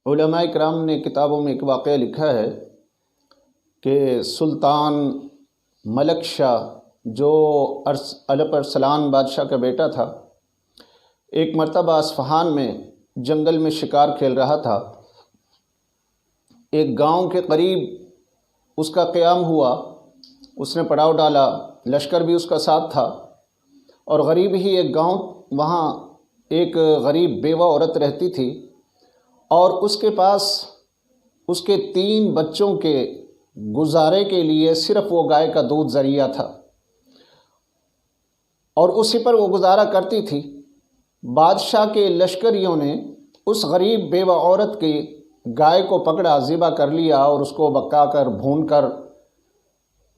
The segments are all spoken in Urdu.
علماء کرام نے کتابوں میں ایک واقعہ لکھا ہے کہ سلطان ملک شاہ جو الپ ارسلان بادشاہ کا بیٹا تھا، ایک مرتبہ اصفہان میں جنگل میں شکار کھیل رہا تھا۔ ایک گاؤں کے قریب اس کا قیام ہوا، اس نے پڑاؤ ڈالا، لشکر بھی اس کا ساتھ تھا، اور غریب ہی ایک گاؤں، وہاں ایک غریب بیوہ عورت رہتی تھی، اور اس کے پاس اس کے 3 بچوں کے گزارے کے لیے صرف وہ گائے کا دودھ ذریعہ تھا، اور اسی پر وہ گزارا کرتی تھی۔ بادشاہ کے لشکریوں نے اس غریب بیوہ عورت کی گائے کو پکڑا، ذبح کر لیا اور اس کو پکا کر بھون کر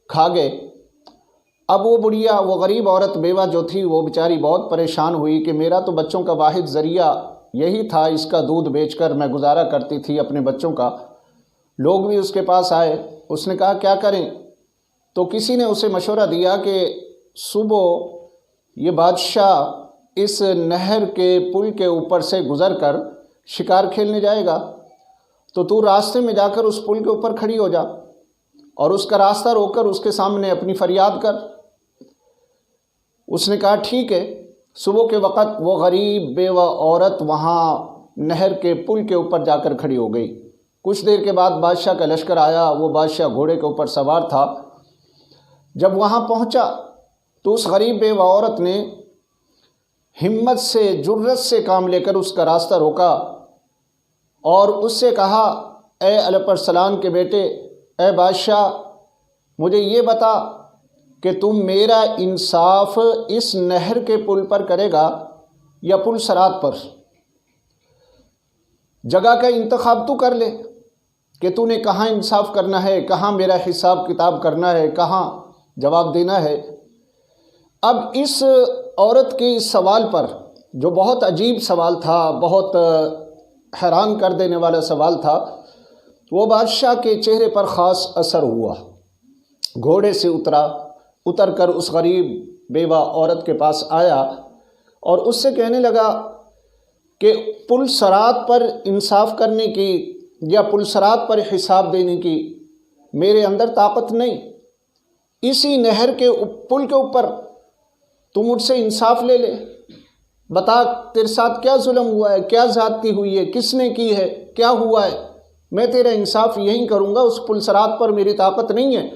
کھا گئے۔ اب وہ بڑھیا، وہ غریب عورت بیوہ جو تھی، وہ بیچاری بہت پریشان ہوئی کہ میرا تو بچوں کا واحد ذریعہ یہی تھا، اس کا دودھ بیچ کر میں گزارا کرتی تھی اپنے بچوں کا۔ لوگ بھی اس کے پاس آئے، اس نے کہا کیا کریں؟ تو کسی نے اسے مشورہ دیا کہ صبح یہ بادشاہ اس نہر کے پل کے اوپر سے گزر کر شکار کھیلنے جائے گا، تو راستے میں جا کر اس پل کے اوپر کھڑی ہو جا اور اس کا راستہ روک کر اس کے سامنے اپنی فریاد کر۔ اس نے کہا ٹھیک ہے۔ صبح کے وقت وہ غریب بیوہ عورت وہاں نہر کے پل کے اوپر جا کر کھڑی ہو گئی۔ کچھ دیر کے بعد بادشاہ کا لشکر آیا، وہ بادشاہ گھوڑے کے اوپر سوار تھا۔ جب وہاں پہنچا تو اس غریب بیوہ عورت نے ہمت سے، جرأت سے کام لے کر اس کا راستہ روکا اور اس سے کہا اے الپ ارسلان کے بیٹے، اے بادشاہ، مجھے یہ بتا کہ تم میرا انصاف اس نہر کے پل پر کرے گا یا پل صراط پر؟ جگہ کا انتخاب تو کر لے کہ تو نے کہاں انصاف کرنا ہے، کہاں میرا حساب کتاب کرنا ہے، کہاں جواب دینا ہے۔ اب اس عورت کے اس سوال پر، جو بہت عجیب سوال تھا، بہت حیران کر دینے والا سوال تھا، وہ بادشاہ کے چہرے پر خاص اثر ہوا۔ گھوڑے سے اتر کر اس غریب بیوہ عورت کے پاس آیا اور اس سے کہنے لگا کہ پل صراط پر انصاف کرنے کی یا پل صراط پر حساب دینے کی میرے اندر طاقت نہیں۔ اسی نہر کے پل کے اوپر تو مجھ سے انصاف لے لے، بتا تیرے ساتھ کیا ظلم ہوا ہے، کیا زیادتی ہوئی ہے، کس نے کی ہے، کیا ہوا ہے، میں تیرا انصاف یہیں کروں گا۔ اس پل صراط پر میری طاقت نہیں ہے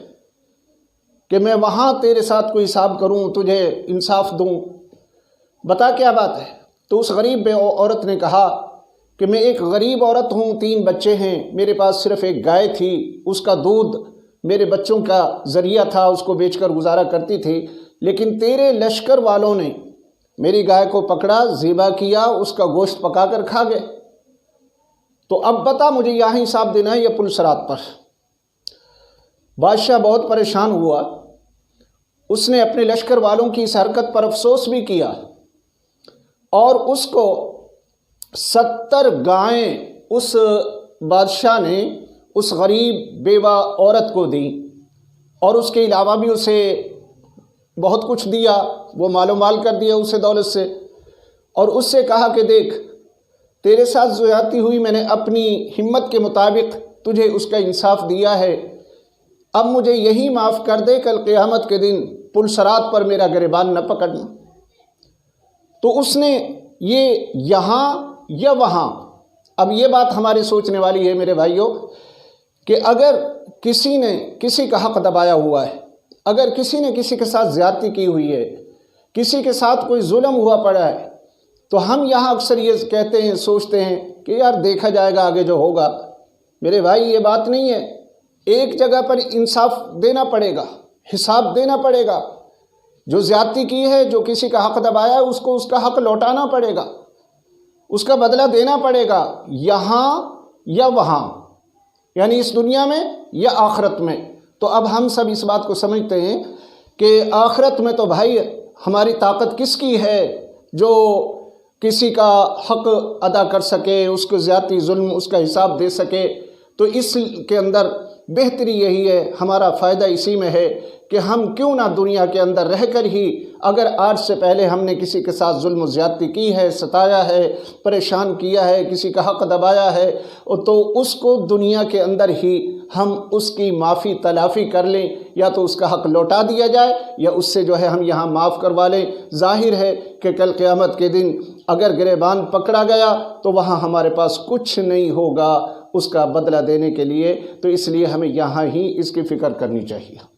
کہ میں وہاں تیرے ساتھ کوئی حساب کروں، تجھے انصاف دوں، بتا کیا بات ہے۔ تو اس غریب عورت نے کہا کہ میں ایک غریب عورت ہوں، 3 بچے ہیں، میرے پاس صرف ایک گائے تھی، اس کا دودھ میرے بچوں کا ذریعہ تھا، اس کو بیچ کر گزارا کرتی تھی، لیکن تیرے لشکر والوں نے میری گائے کو پکڑا، ذبح کیا، اس کا گوشت پکا کر کھا گئے۔ تو اب بتا مجھے یہاں حساب دینا ہے یا پل صراط پر؟ بادشاہ بہت پریشان ہوا، اس نے اپنے لشکر والوں کی اس حرکت پر افسوس بھی کیا اور اس کو 70 گائیں اس بادشاہ نے اس غریب بیوہ عورت کو دیں، اور اس کے علاوہ بھی اسے بہت کچھ دیا، وہ مال و مال کر دیا اسے دولت سے، اور اس سے کہا کہ دیکھ تیرے ساتھ زیادتی ہوئی، میں نے اپنی ہمت کے مطابق تجھے اس کا انصاف دیا ہے، اب مجھے یہی معاف کر دے، کل قیامت کے دن پل صراط پر میرا گریبان نہ پکڑنا۔ تو اس نے یہ یہاں یا وہاں، اب یہ بات ہمارے سوچنے والی ہے میرے بھائیوں، کہ اگر کسی نے کسی کا حق دبایا ہوا ہے، اگر کسی نے کسی کے ساتھ زیادتی کی ہوئی ہے، کسی کے ساتھ کوئی ظلم ہوا پڑا ہے، تو ہم یہاں اکثر یہ کہتے ہیں، سوچتے ہیں کہ یار دیکھا جائے گا آگے جو ہوگا۔ میرے بھائی یہ بات نہیں ہے، ایک جگہ پر انصاف دینا پڑے گا، حساب دینا پڑے گا۔ جو زیادتی کی ہے، جو کسی کا حق دبایا ہے، اس کو اس کا حق لوٹانا پڑے گا، اس کا بدلہ دینا پڑے گا، یہاں یا وہاں، یعنی اس دنیا میں یا آخرت میں۔ تو اب ہم سب اس بات کو سمجھتے ہیں کہ آخرت میں تو بھائی ہماری طاقت کس کی ہے جو کسی کا حق ادا کر سکے، اس کو زیادتی ظلم اس کا حساب دے سکے۔ تو اس کے اندر بہتری یہی ہے، ہمارا فائدہ اسی میں ہے کہ ہم کیوں نہ دنیا کے اندر رہ کر ہی، اگر آج سے پہلے ہم نے کسی کے ساتھ ظلم و زیادتی کی ہے، ستایا ہے، پریشان کیا ہے، کسی کا حق دبایا ہے، تو اس کو دنیا کے اندر ہی ہم اس کی معافی تلافی کر لیں، یا تو اس کا حق لوٹا دیا جائے یا اس سے جو ہے ہم یہاں معاف کروا لیں۔ ظاہر ہے کہ کل قیامت کے دن اگر گریبان پکڑا گیا تو وہاں ہمارے پاس کچھ نہیں ہوگا اس کا بدلہ دینے کے لیے، تو اس لیے ہمیں یہاں ہی اس کی فکر کرنی چاہیے۔